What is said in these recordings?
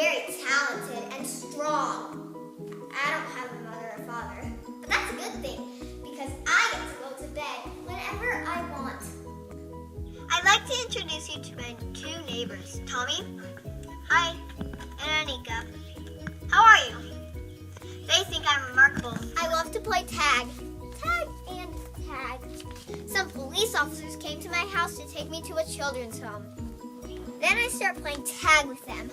very talented and strong. I don't have a mother or father, but that's a good thing because I get to go to bed whenever I want. I'd like to introduce you to my two neighbors, Tommy, hi, and Anika. How are you? They think I'm remarkable. I love to play tag. Tag and tag. Some police officers came to my house to take me to a children's home. Then I start playing tag with them.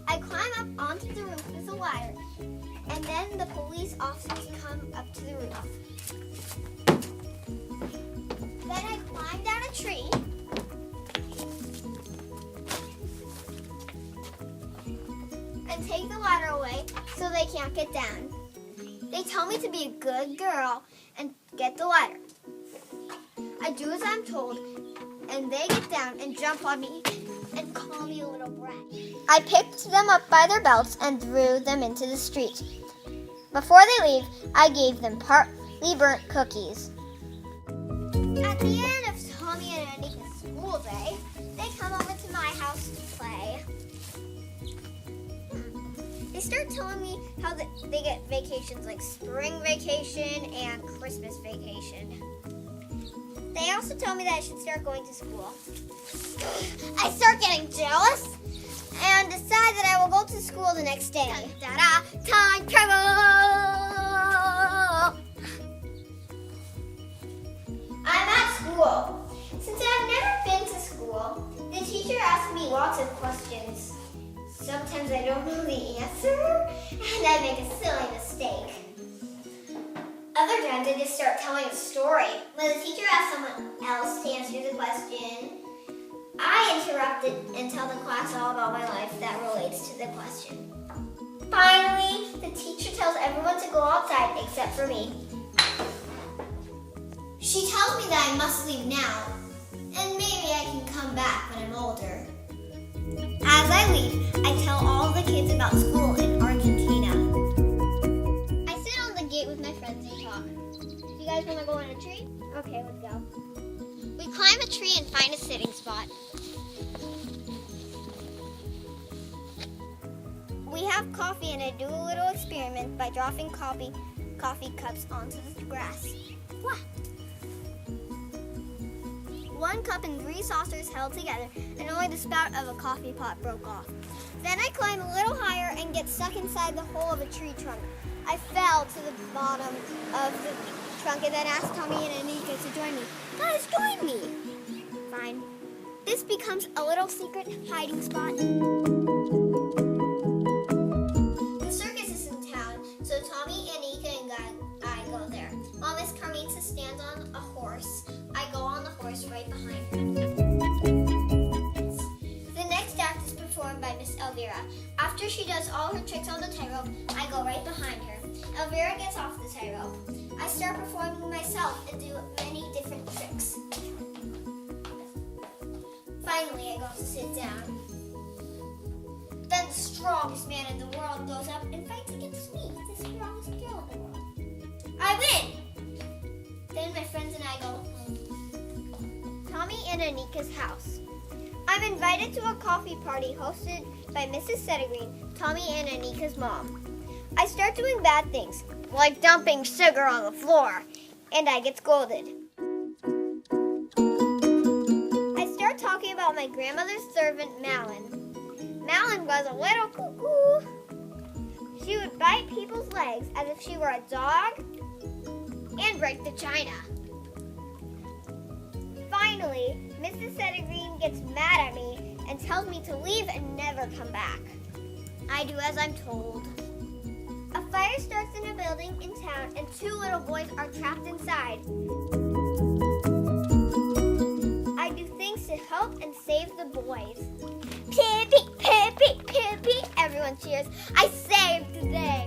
I climb up onto the roof with a ladder, and then the police officers come up to the roof. Then I climb down a tree. And take the ladder away so they can't get down. They tell me to be a good girl and get the ladder. I do as I'm told, and they get down and jump on me and call me a little brat. I picked them up by their belts and threw them into the street. Before they leave, I gave them partly burnt cookies. At the end of Tommy and Anika's school day, they come over to my house to play. They start telling me how they get vacations like spring vacation and Christmas vacation. They also tell me that I should start going to school. I start getting jealous and decide that I will go to school the next day. Time travel! I'm at school. Since I've never been to school, the teacher asked me lots of questions. Sometimes I don't know the answer, and I make a silly mistake. Other times I just start telling a story. When the teacher asks someone else to answer the question, I interrupt it and tell the class all about my life that relates to the question. Finally, the teacher tells everyone to go outside except for me. She tells me that I must leave now, and maybe I can come back when I'm older. As I leave, I tell all the kids about school in Argentina. I sit on the gate with my friends and talk. You guys want to go on a tree? Okay, let's go. We climb a tree and find a sitting spot. We have coffee and I do a little experiment by dropping coffee cups onto the grass. What? One cup and 3 saucers held together, and only the spout of a coffee pot broke off. Then I climb a little higher and get stuck inside the hole of a tree trunk. I fell to the bottom of the trunk and then asked Tommy and Anika to join me. Guys, join me! Fine. This becomes a little secret hiding spot. The circus is in town, so Tommy, Anika, and I go there. While Miss Carmita stands on a horse, I go on the horse right behind her. The next act is performed by Miss Elvira. After she does all her tricks on the tightrope, I go right behind her. Elvira gets off the tightrope. I start performing myself and do many different tricks. Finally, I go to sit down. Then the strongest man in the world goes up and fights against me, the strongest girl in the world. I win! Then my friends and I go home. Tommy and Anika's house. I'm invited to a coffee party hosted by Mrs. Settergreen, Tommy and Anika's mom. I start doing bad things, like dumping sugar on the floor, and I get scolded. I start talking about my grandmother's servant, Malin. Malin was a little cuckoo. She would bite people's legs as if she were a dog and break the china. Finally, Mrs. Settergreen gets mad at me and tells me to leave and never come back. I do as I'm told. A fire starts in a building in town and 2 little boys are trapped inside. I do things to help and save the boys. Pippi, Pippi, Pippi, everyone cheers. I saved the day.